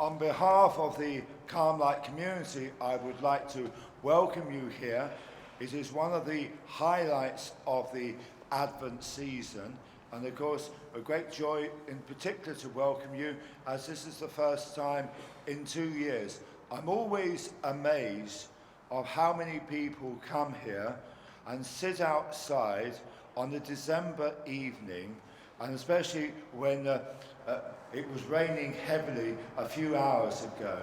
On behalf of the Carmelite community, I would like to welcome you here. It is one of the highlights of the Advent season, and of course a great joy in particular to welcome you, as this is the first time in 2 years. I'm always amazed of how many people come here and sit outside on a December evening, and especially when it was raining heavily a few hours ago.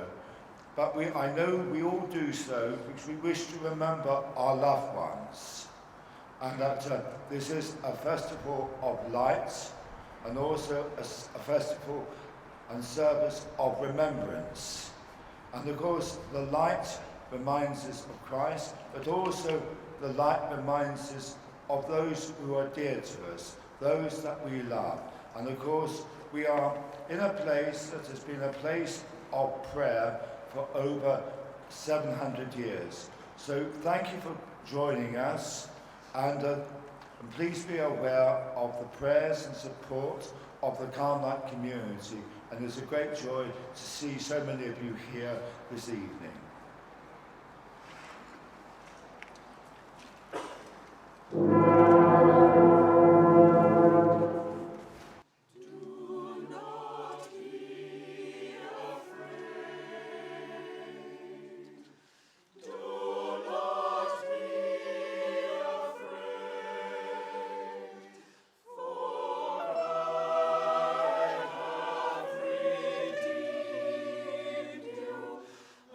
But I know we all do so because we wish to remember our loved ones. And that this is a festival of lights, and also a festival and service of remembrance. And of course, the light reminds us of Christ, but also the light reminds us of those who are dear to us, those that we love. And of course, we are in a place that has been a place of prayer for over 700 years. So thank you for joining us, and please be aware of the prayers and support of the Carmelite community. And it's a great joy to see so many of you here this evening.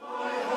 I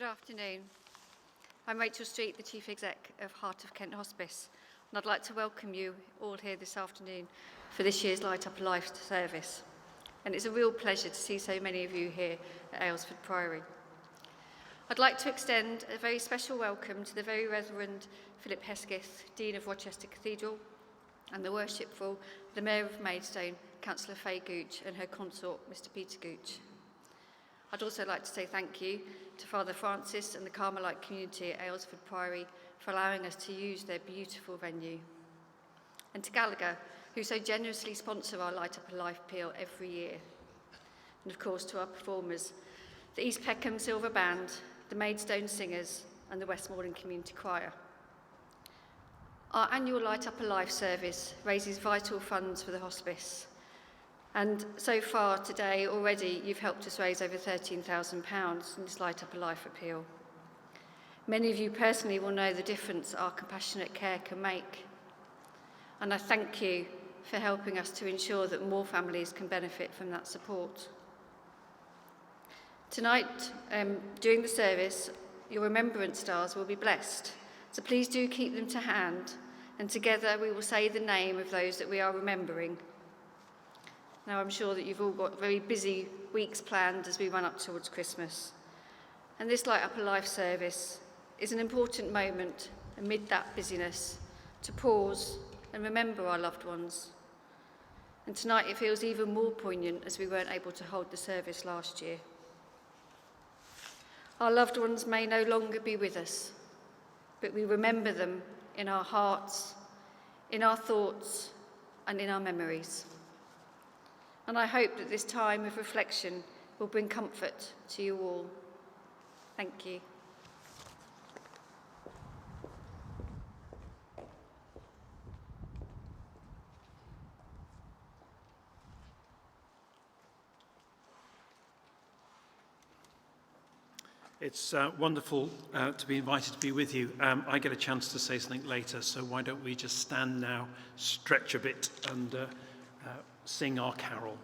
Good afternoon. I'm Rachel Street, the Chief Exec of Heart of Kent Hospice, and I'd like to welcome you all here this afternoon for this year's Light Up a Life service. And it's a real pleasure to see so many of you here at Aylesford Priory. I'd like to extend a very special welcome to the Very Reverend Philip Hesketh, Dean of Rochester Cathedral, and the Worshipful, the Mayor of Maidstone, Councillor Faye Gooch, and her consort, Mr. Peter Gooch. I'd also like to say thank you to Father Francis and the Carmelite community at Aylesford Priory for allowing us to use their beautiful venue. And to Gallagher, who so generously sponsor our Light Up a Life Appeal every year. And of course to our performers, the East Peckham Silver Band, the Maidstone Singers, and the Westmoreland Community Choir. Our annual Light Up a Life service raises vital funds for the hospice. And so far today, already, you've helped us raise over £13,000 in this Light Up a Life appeal. Many of you personally will know the difference our compassionate care can make. And I thank you for helping us to ensure that more families can benefit from that support. Tonight, during the service, your remembrance stars will be blessed. So please do keep them to hand, and together we will say the name of those that we are remembering. Now, I'm sure that you've all got very busy weeks planned as we run up towards Christmas. And this Light Up a Life service is an important moment amid that busyness to pause and remember our loved ones. And tonight it feels even more poignant as we weren't able to hold the service last year. Our loved ones may no longer be with us, but we remember them in our hearts, in our thoughts, and in our memories. And I hope that this time of reflection will bring comfort to you all. Thank you. It's wonderful to be invited to be with you. I get a chance to say something later, so why don't we just stand now, stretch a bit, and sing our carol.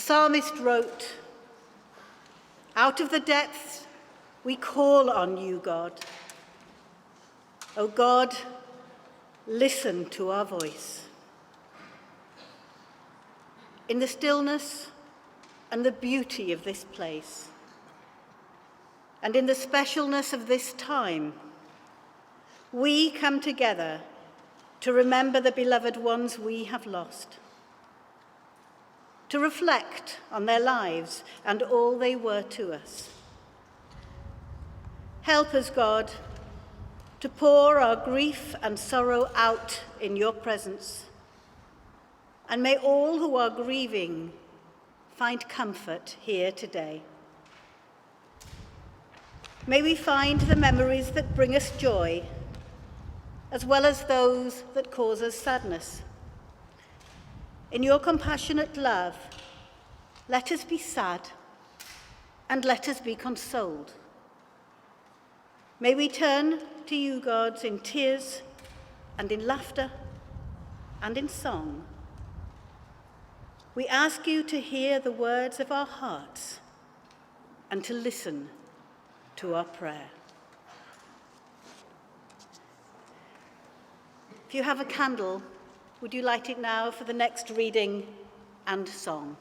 psalmist wrote, "Out of the depths we call on you, God. O God, listen to our voice." In the stillness and the beauty of this place, and in the specialness of this time, we come together to remember the beloved ones we have lost, to reflect on their lives and all they were to us. Help us, God, to pour our grief and sorrow out in your presence, and may all who are grieving find comfort here today. May we find the memories that bring us joy, as well as those that cause us sadness. In your compassionate love, let us be sad and let us be consoled. May we turn to you, God, in tears and in laughter and in song. We ask you to hear the words of our hearts and to listen to our prayer. If you have a candle, would you light it now for the next reading and song?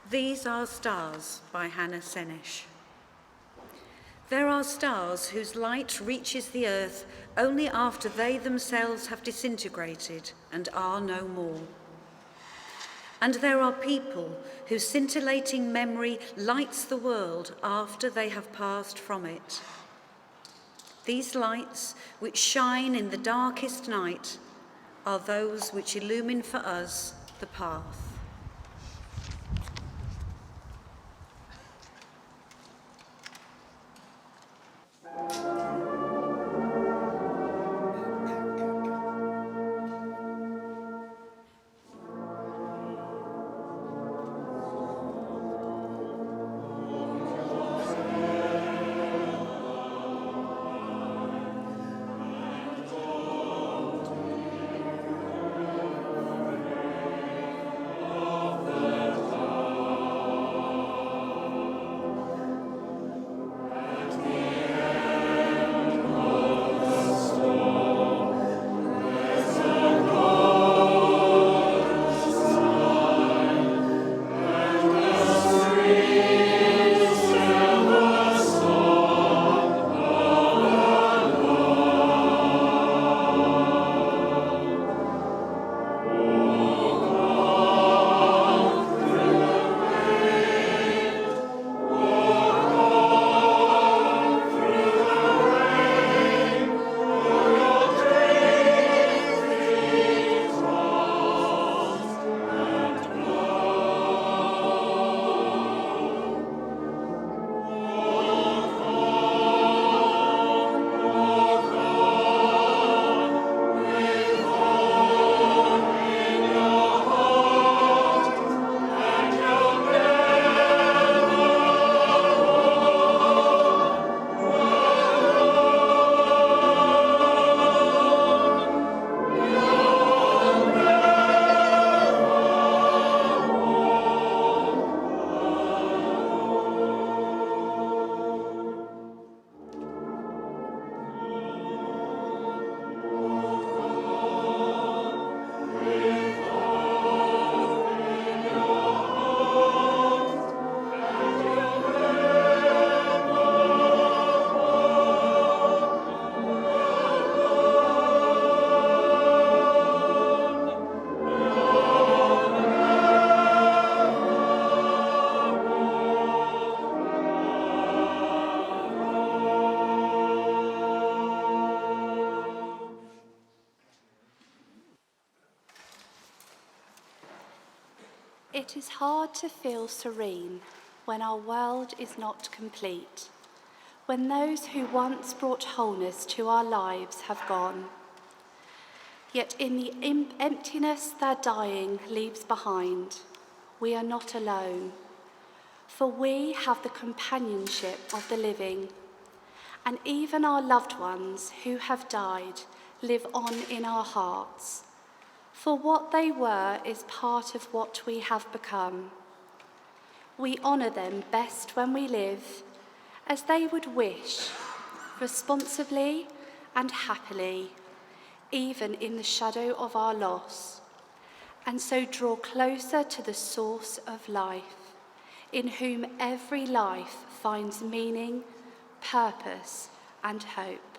These Are Stars by Hannah Senish. There are stars whose light reaches the earth only after they themselves have disintegrated and are no more. And there are people whose scintillating memory lights the world after they have passed from it. These lights, which shine in the darkest night, are those which illumine for us the path. It is hard to feel serene when our world is not complete, when those who once brought wholeness to our lives have gone. Yet in the emptiness their dying leaves behind, we are not alone. for we have the companionship of the living, and even our loved ones who have died live on in our hearts. For what they were is part of what we have become. We honour them best when we live, as they would wish, responsibly and happily, even in the shadow of our loss, and so draw closer to the source of life, in whom every life finds meaning, purpose, and hope.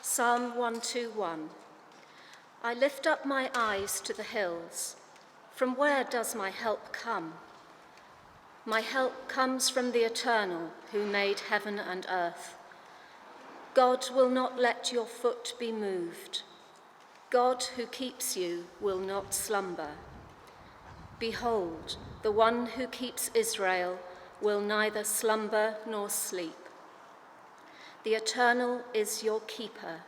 Psalm 121. I lift up my eyes to the hills. From where does my help come? My help comes from the Eternal, who made heaven and earth. God will not let your foot be moved. God who keeps you will not slumber. Behold, the one who keeps Israel will neither slumber nor sleep. The Eternal is your keeper.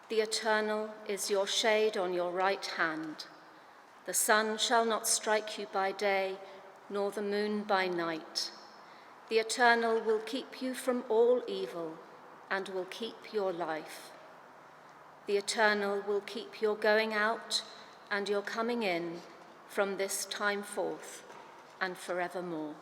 The Eternal is your shade on your right hand. The sun shall not strike you by day, nor the moon by night. The Eternal will keep you from all evil and will keep your life. The Eternal will keep your going out and your coming in from this time forth and forevermore.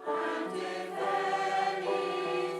And if any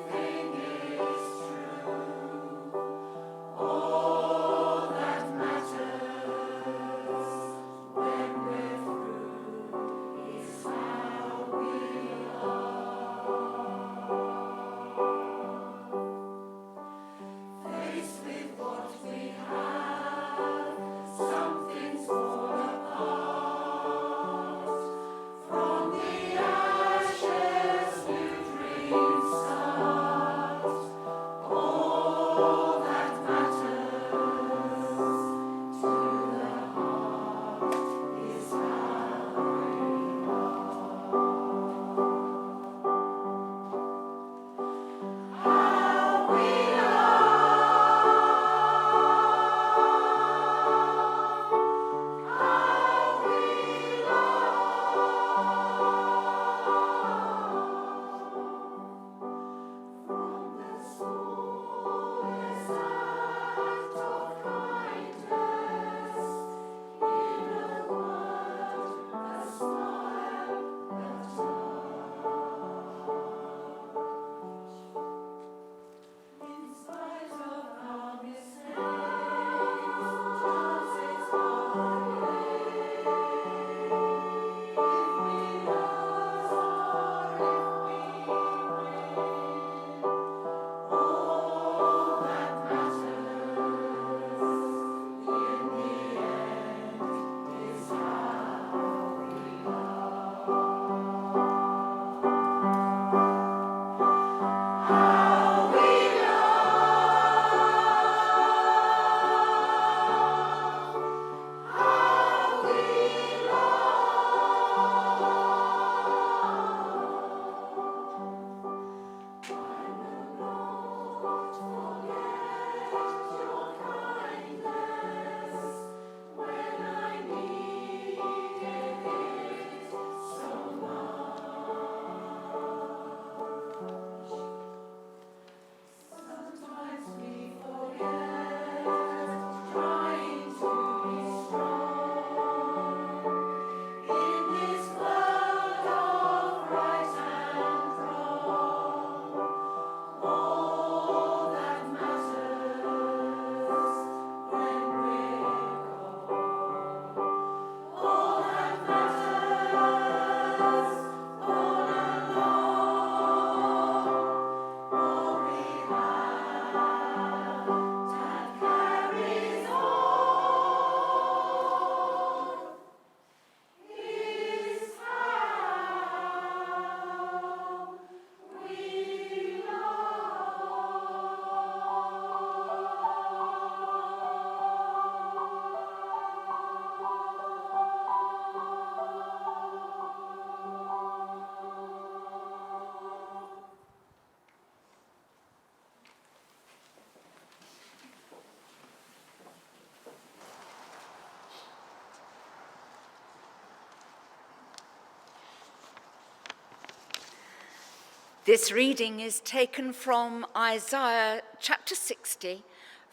This reading is taken from Isaiah chapter 60,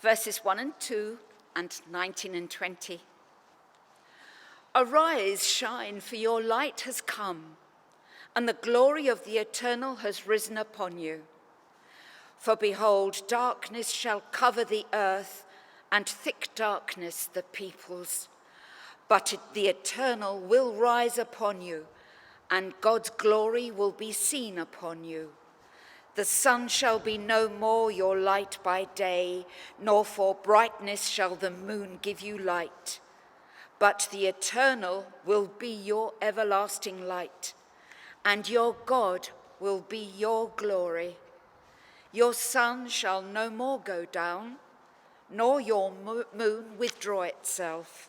verses 1 and 2 and 19 and 20. Arise, shine, for your light has come, and the glory of the Eternal has risen upon you. For behold, darkness shall cover the earth, and thick darkness the peoples. But the Eternal will rise upon you, and God's glory will be seen upon you. The sun shall be no more your light by day, nor for brightness shall the moon give you light. But the Eternal will be your everlasting light, and your God will be your glory. Your sun shall no more go down, nor your moon withdraw itself.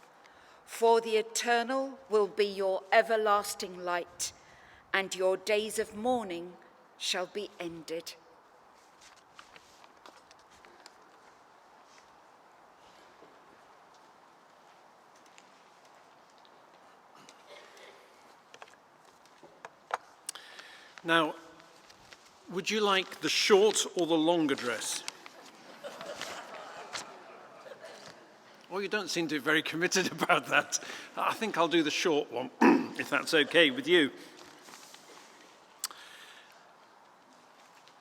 For the Eternal will be your everlasting light, and your days of mourning shall be ended. Now, would you like the short or the long address? Oh, you don't seem to be very committed about that. I think I'll do the short one, if that's okay with you.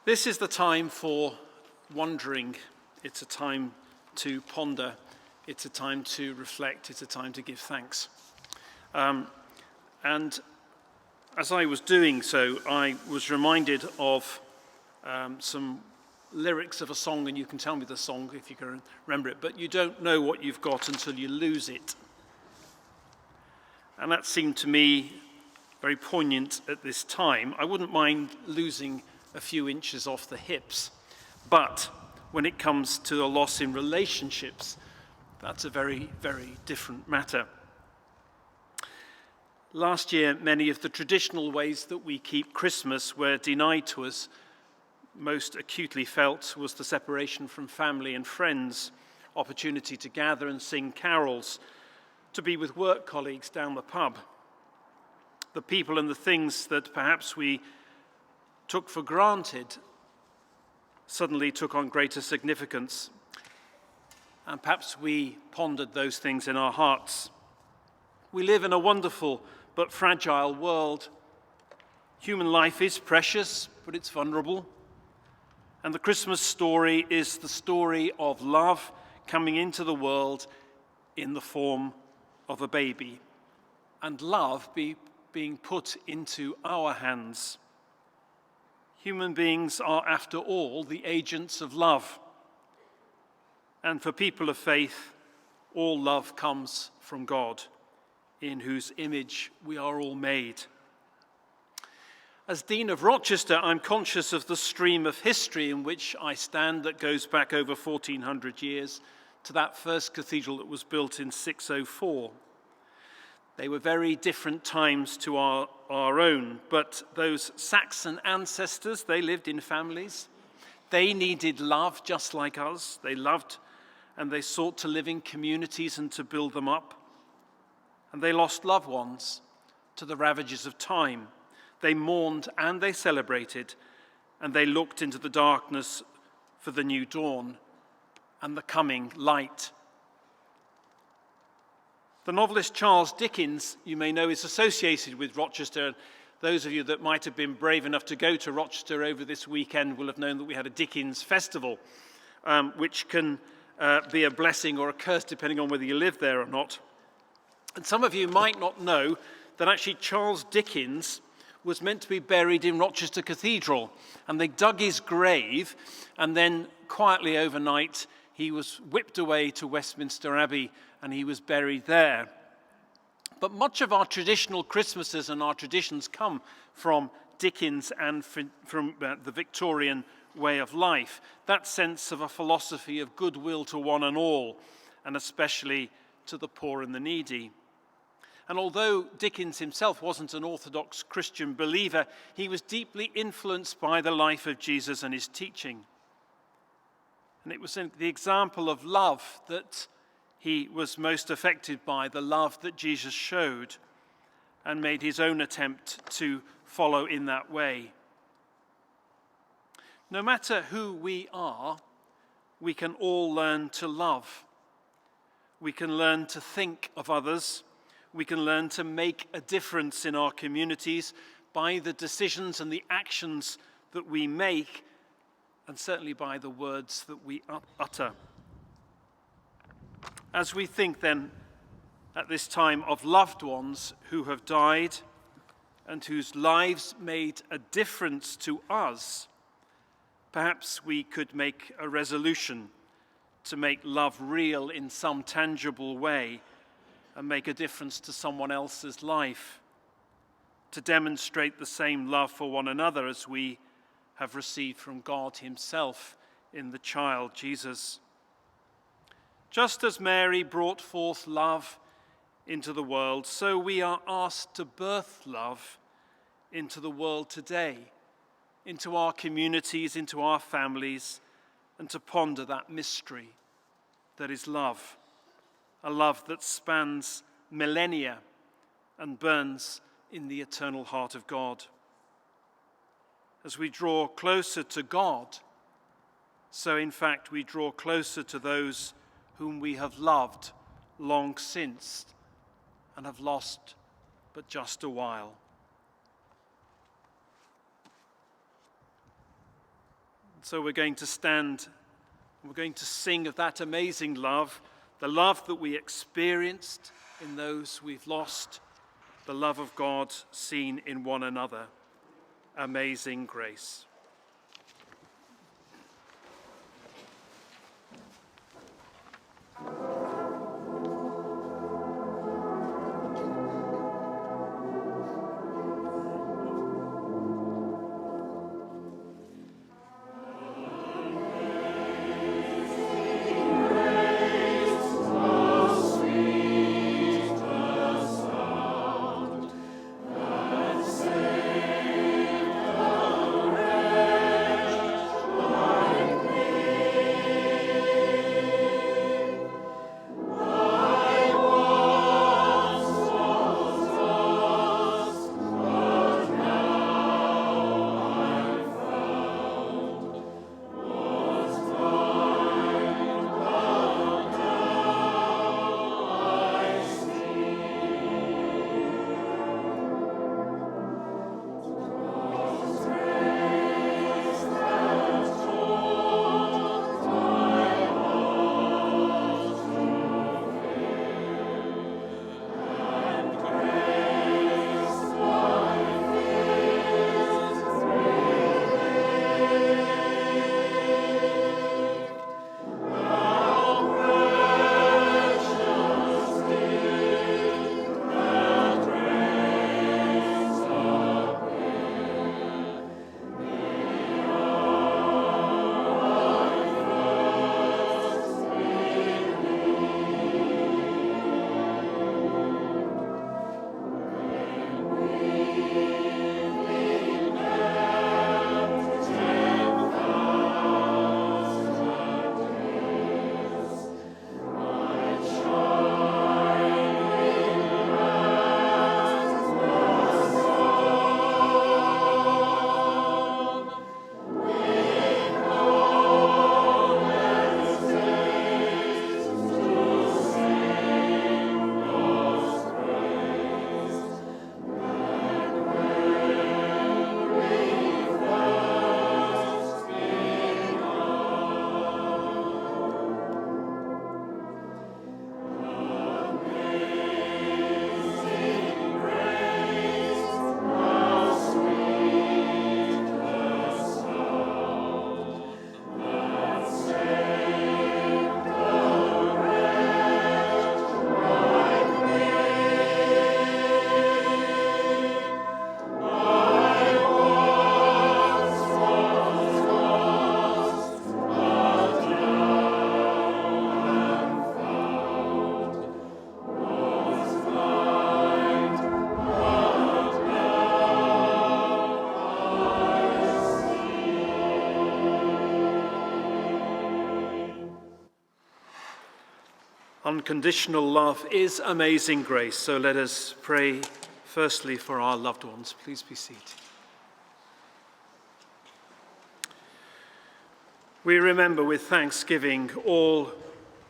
This is the time for wondering. It's a time to ponder. It's a time to reflect. It's a time to give thanks. And as I was doing so, I was reminded of some lyrics of a song, and you can tell me the song if you can remember it, but you don't know what you've got until you lose it. And that seemed to me very poignant at this time. I wouldn't mind losing a few inches off the hips, but when it comes to a loss in relationships, that's a very, very different matter. Last year, many of the traditional ways that we keep Christmas were denied to us. Most acutely felt was the separation from family and friends, opportunity to gather and sing carols, to be with work colleagues down the pub. The people and the things that perhaps we took for granted suddenly took on greater significance, and perhaps we pondered those things in our hearts. We live in a wonderful but fragile world. Human life is precious, but it's vulnerable. And the Christmas story is the story of love coming into the world in the form of a baby, and love being put into our hands. Human beings are, after all, the agents of love. And for people of faith, all love comes from God, in whose image we are all made. As Dean of Rochester, I'm conscious of the stream of history in which I stand that goes back over 1,400 years to that first cathedral that was built in 604. They were very different times to our own, but those Saxon ancestors, they lived in families. They needed love just like us. They loved and they sought to live in communities and to build them up. And they lost loved ones to the ravages of time. They mourned and they celebrated, and they looked into the darkness for the new dawn and the coming light. The novelist Charles Dickens, you may know, is associated with Rochester. Those of you that might have been brave enough to go to Rochester over this weekend will have known that we had a Dickens festival, which can be a blessing or a curse depending on whether you live there or not. And some of you might not know that actually Charles Dickens was meant to be buried in Rochester Cathedral, and they dug his grave, and then quietly overnight he was whipped away to Westminster Abbey and he was buried there. But much of our traditional Christmases and our traditions come from Dickens and from the Victorian way of life, that sense of a philosophy of goodwill to one and all, and especially to the poor and the needy. And although Dickens himself wasn't an orthodox Christian believer, he was deeply influenced by the life of Jesus and his teaching. And it was the example of love that he was most affected by, the love that Jesus showed, and made his own attempt to follow in that way. No matter who we are, we can all learn to love. We can learn to think of others. We can learn to make a difference in our communities by the decisions and the actions that we make, and certainly by the words that we utter. As we think then at this time of loved ones who have died and whose lives made a difference to us, perhaps we could make a resolution to make love real in some tangible way and make a difference to someone else's life, to demonstrate the same love for one another as we have received from God himself in the child Jesus. Just as Mary brought forth love into the world, so we are asked to birth love into the world today, into our communities, into our families, and to ponder that mystery that is love, a love that spans millennia and burns in the eternal heart of God. As we draw closer to God, so in fact we draw closer to those whom we have loved long since and have lost but just a while. So we're going to stand, we're going to sing of that amazing love, the love that we experienced in those we've lost, the love of God seen in one another. Amazing grace. Unconditional love is amazing grace. So let us pray firstly for our loved ones. Please be seated. We remember with thanksgiving all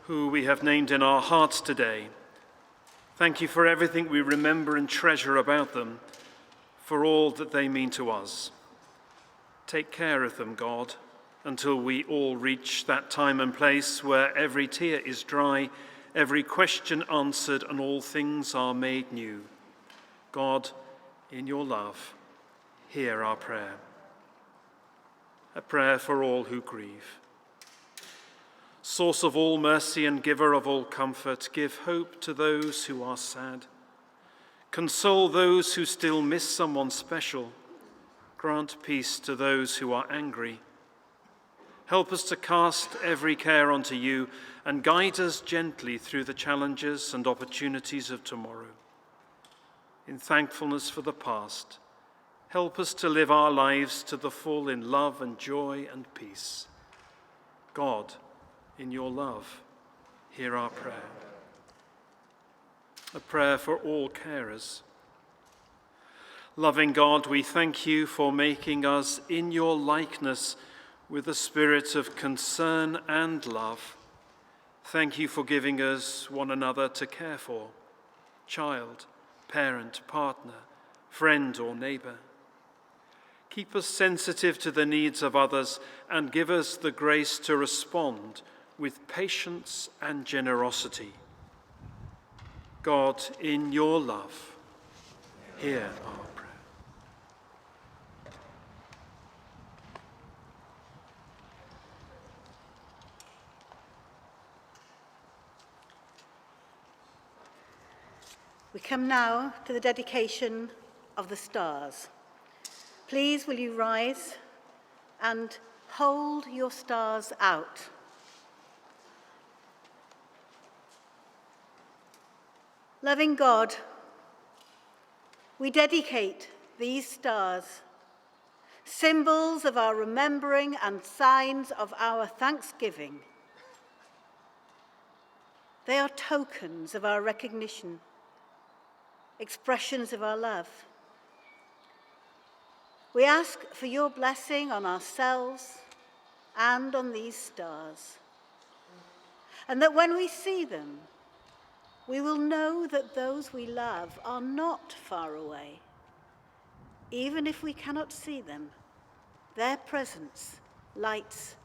who we have named in our hearts today. Thank you for everything we remember and treasure about them, for all that they mean to us. Take care of them, God, until we all reach that time and place where every tear is dry, every question answered, and all things are made new. God, in your love, hear our prayer. A prayer for all who grieve. Source of all mercy and giver of all comfort, give hope to those who are sad. Console those who still miss someone special. Grant peace to those who are angry. Help us to cast every care onto you and guide us gently through the challenges and opportunities of tomorrow. In thankfulness for the past, help us to live our lives to the full in love and joy and peace. God, in your love, hear our prayer. A prayer for all carers. Loving God, we thank you for making us in your likeness with a spirit of concern and love. Thank you for giving us one another to care for, child, parent, partner, friend or neighbor. Keep us sensitive to the needs of others and give us the grace to respond with patience and generosity. God, in your love, hear our prayer. We come now to the dedication of the stars. Please will you rise and hold your stars out. Loving God, we dedicate these stars, symbols of our remembering and signs of our thanksgiving. They are tokens of our recognition, expressions of our love. We ask for your blessing on ourselves and on these stars, and that when we see them, we will know that those we love are not far away. Even if we cannot see them, their presence lights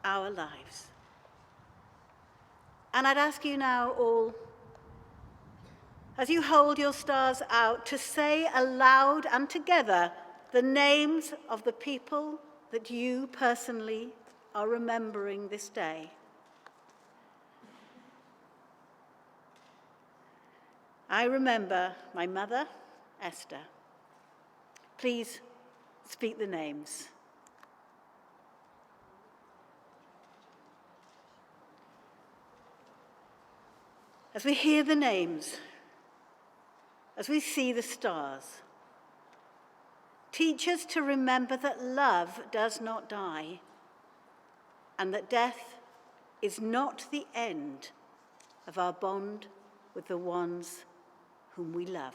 our lives. And I'd ask you now all, as you hold your stars out, to say aloud and together the names of the people that you personally are remembering this day. I remember my mother, Esther. Please speak the names. As we hear the names, as we see the stars, teach us to remember that love does not die and that death is not the end of our bond with the ones whom we love.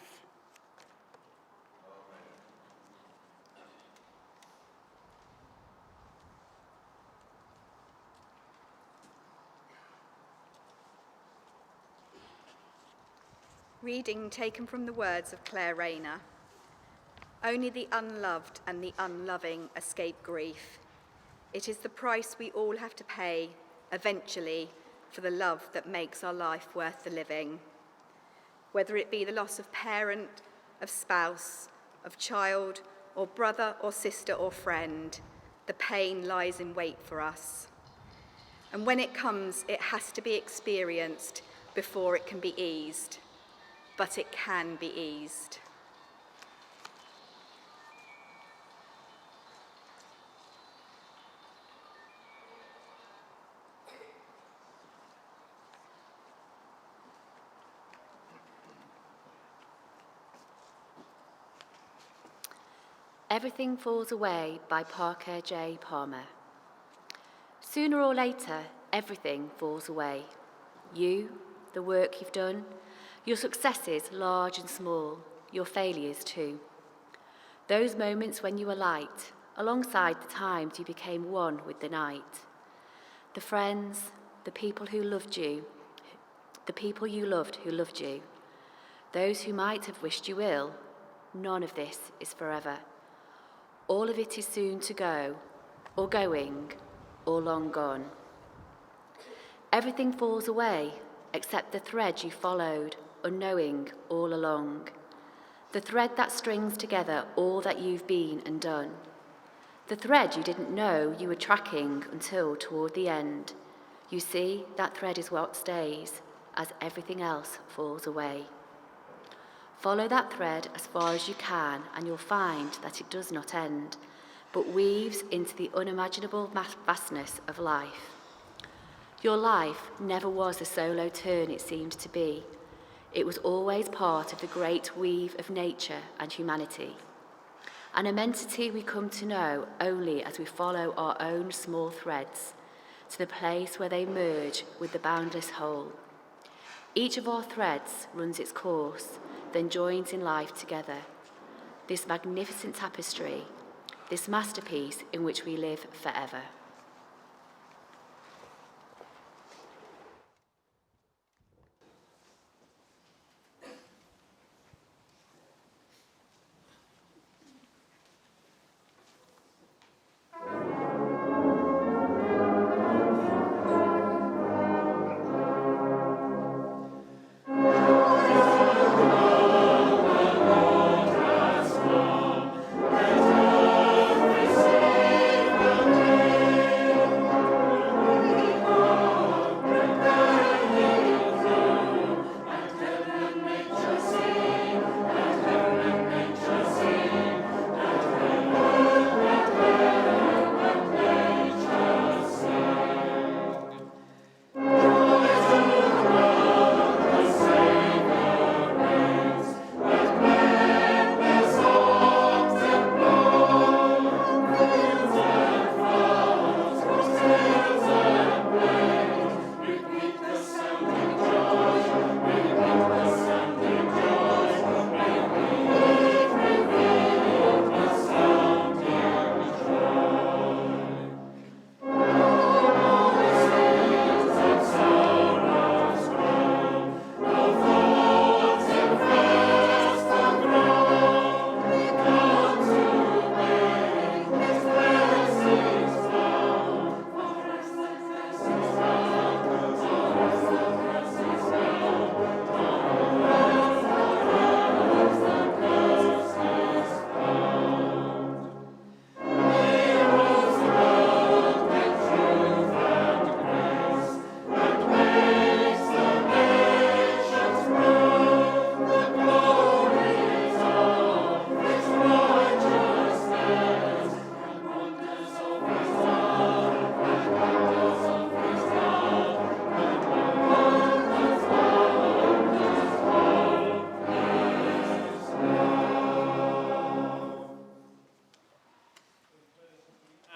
Reading taken from the words of Claire Rayner. Only the unloved and the unloving escape grief. It is the price we all have to pay, eventually, for the love that makes our life worth the living. Whether it be the loss of parent, of spouse, of child, or brother or sister or friend, the pain lies in wait for us. And when it comes, it has to be experienced before it can be eased. But it can be eased. Everything Falls Away by Parker J. Palmer. Sooner or later, everything falls away. You, the work you've done, your successes, large and small, your failures too. Those moments when you were light, alongside the times you became one with the night. the friends, the people you loved who loved you, those who might have wished you ill. None of this is forever. All of it is soon to go, or going, or long gone. Everything falls away except the thread you followed, unknowing all along. The thread that strings together all that you've been and done. The thread you didn't know you were tracking until toward the end. You see, that thread is what stays as everything else falls away. Follow that thread as far as you can, and you'll find that it does not end, but weaves into the unimaginable vastness of life. Your life never was a solo turn it seemed to be. It was always part of the great weave of nature and humanity, an immensity we come to know only as we follow our own small threads to the place where they merge with the boundless whole. Each of our threads runs its course, then joins in life together. This magnificent tapestry, this masterpiece in which we live forever.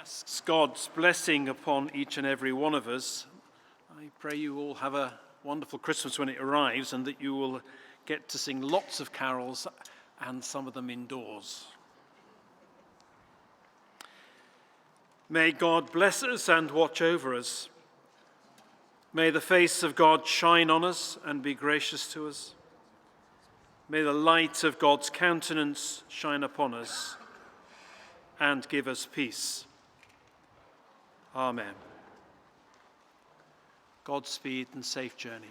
Asks God's blessing upon each and every one of us. I pray you all have a wonderful Christmas when it arrives, and that you will get to sing lots of carols, and some of them indoors. May God bless us and watch over us. May the face of God shine on us and be gracious to us. May the light of God's countenance shine upon us and give us peace. Amen. Godspeed and safe journey.